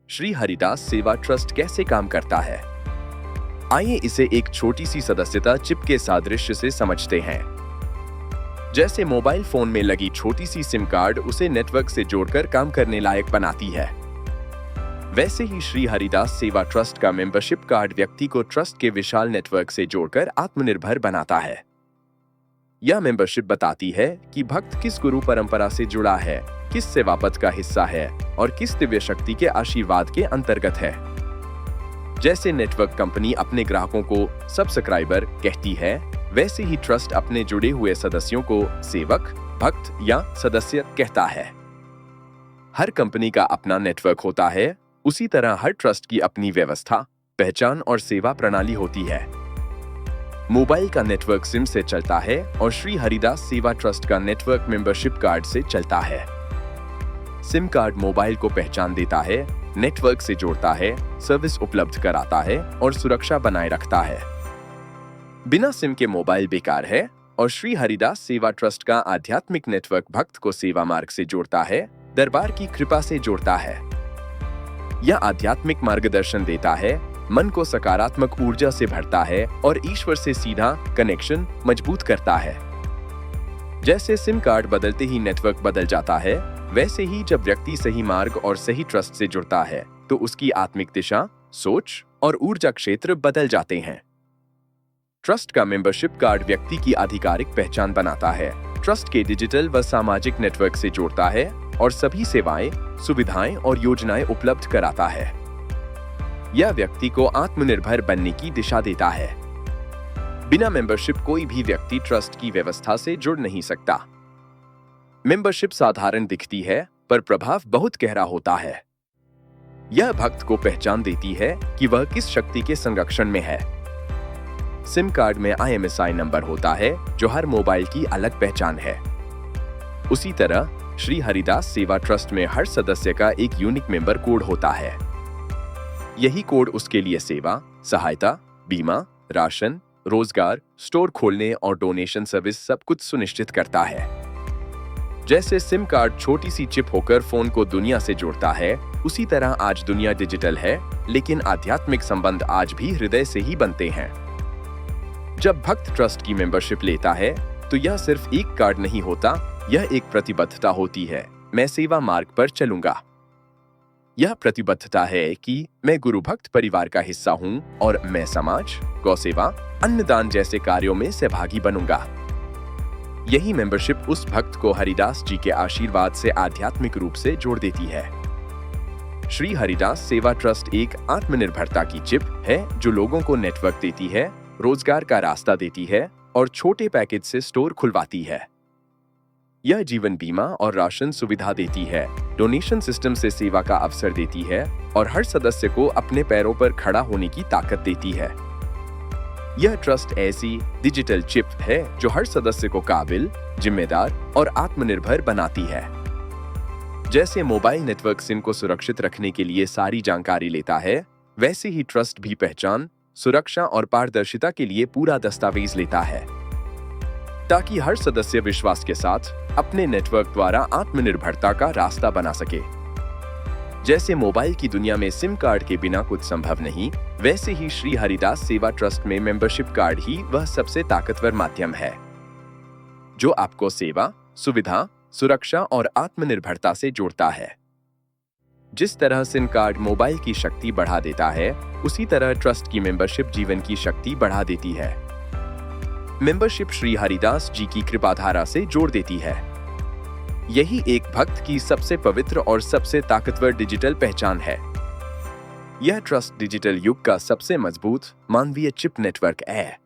श्री हरिदास सेवा ट्रस्ट कैसे काम करता है? आइए इसे एक छोटी सी सदस्यता चिप के सादृश्य से समझते हैं। जैसे मोबाइल फोन में लगी छोटी सी सिम कार्ड उसे नेटवर्क से जोड़कर काम करने लायक बनाती है, वैसे ही श्री हरिदास सेवा ट्रस्ट का मेंबरशिप कार्ड व्यक्ति को ट्रस्ट के विशाल नेटवर्क से जोड़कर आत्मनिर्भर बनाता है। यह मेंबरशिप बताती है कि भक्त किस गुरु परंपरा से जुड़ा है, किस सेवा पथ का हिस्सा है और किस दिव्य शक्ति के आशीर्वाद के अंतर्गत है। जैसे नेटवर्क कंपनी अपने ग्राहकों को सब्सक्राइबर कहती है, वैसे ही ट्रस्ट अपने जुड़े हुए सदस्यों को सेवक, भक्त या सदस्य कहता है। हर कंपनी का अपना नेटवर्क होता है, उसी तरह हर ट्रस्ट की अपनी व्यवस्था, पहचान और सेवा प्रणाली होती है। मोबाइल का नेटवर्क सिम से चलता है और श्री हरिदास सेवा ट्रस्ट का नेटवर्क मेंबरशिप कार्ड से चलता है। सिम कार्ड मोबाइल को पहचान देता है, नेटवर्क से जोड़ता है, सर्विस उपलब्ध कराता है और सुरक्षा बनाए रखता है। बिना सिम के मोबाइल बेकार है और श्री हरिदास सेवा ट्रस्ट का आध्यात्मिक नेटवर्क भक्त को सेवा मार्ग से जोड़ता है, दरबार की कृपा से जोड़ता है। यह आध्यात्मिक मार्गदर्शन देता है, मन को सकारात्मक ऊर्जा से भरता है और ईश्वर से सीधा कनेक्शन मजबूत करता है। जैसे सिम कार्ड बदलते ही नेटवर्क बदल जाता है, वैसे ही जब व्यक्ति सही मार्ग और सही ट्रस्ट से जुड़ता है तो उसकी आत्मिक दिशा, सोच और ऊर्जा क्षेत्र बदल जाते हैं। ट्रस्ट का मेंबरशिप कार्ड व्यक्ति की आधिकारिक पहचान बनाता है, ट्रस्ट के डिजिटल व सामाजिक नेटवर्क से जोड़ता है और सभी सेवाएं, सुविधाएं और योजनाएं उपलब्ध कराता है। यह व्यक्ति को आत्मनिर्भर बनने की दिशा देता है। बिना मेंबरशिप कोई भी व्यक्ति ट्रस्ट की व्यवस्था से जुड़ नहीं सकता। मेंबरशिप साधारण दिखती है पर प्रभाव बहुत गहरा होता है। यह भक्त को पहचान देती है कि वह किस शक्ति के संरक्षण में है। सिम कार्ड में IMSI नंबर होता है जो हर मोबाइल की अलग पहचान है। उसी तरह श्री हरिदास सेवा ट्रस्ट में हर सदस्य का एक यूनिक मेंबर कोड होता है। यही कोड उसके लिए सेवा, सहायता, बीमा, राशन, रोजगार, स्टोर खोलने और डोनेशन सर्विस सब कुछ सुनिश्चित करता है। जैसे सिम कार्ड छोटी सी चिप होकर फोन को दुनिया से जोड़ता है, उसी तरह आज दुनिया डिजिटल है, लेकिन आध्यात्मिक संबंध आज भी हृदय से ही बनते हैं। जब भक्त ट्रस्ट की मेंबरशिप लेता है तो यह सिर्फ एक कार्ड नहीं होता, यह एक प्रतिबद्धता होती है। मैं सेवा मार्ग पर चलूंगा। यह प्रतिबद्धता है कि मैं गुरु भक्त परिवार का हिस्सा हूं और मैं समाज, गौसेवा, अन्नदान जैसे कार्यों में सहभागी बनूंगा। यही मेंबरशिप उस भक्त को हरिदास जी के आशीर्वाद से आध्यात्मिक रूप से जोड़ देती है। श्री हरिदास सेवा ट्रस्ट एक आत्मनिर्भरता की चिप है जो लोगों को नेटवर्क देती है, रोजगार का रास्ता देती है और छोटे पैकेज से स्टोर खुलवाती है। यह जीवन बीमा और राशन सुविधा देती है, डोनेशन सिस्टम से सेवा का अवसर देती है और हर सदस्य को अपने पैरों पर खड़ा होने की ताकत देती है। यह ट्रस्ट ऐसी डिजिटल चिप है जो हर सदस्य को काबिल, जिम्मेदार और आत्मनिर्भर बनाती है। जैसे मोबाइल नेटवर्क सिम को सुरक्षित रखने के लिए सारी जानकारी लेता है, वैसे ही ट्रस्ट भी पहचान, सुरक्षा और पारदर्शिता के लिए पूरा दस्तावेज लेता है, ताकि हर सदस्य विश्वास के साथ अपने नेटवर्क द्वारा आत्मनिर्भरता का रास्ता बना सके। जैसे मोबाइल की दुनिया में सिम कार्ड के बिना कुछ संभव नहीं, वैसे ही श्री हरिदास सेवा ट्रस्ट में मेंबरशिप कार्ड ही वह सबसे ताकतवर माध्यम है जो आपको सेवा, सुविधा, सुरक्षा और आत्मनिर्भरता से जोड़ता है। जिस तरह सिम कार्ड मोबाइल की शक्ति बढ़ा देता है, उसी तरह ट्रस्ट की मेंबरशिप जीवन की शक्ति बढ़ा देती है। मेंबरशिप श्री हरिदास जी की कृपाधारा से जोड़ देती है। यही एक भक्त की सबसे पवित्र और सबसे ताकतवर डिजिटल पहचान है। यह ट्रस्ट डिजिटल युग का सबसे मजबूत मानवीय चिप नेटवर्क है।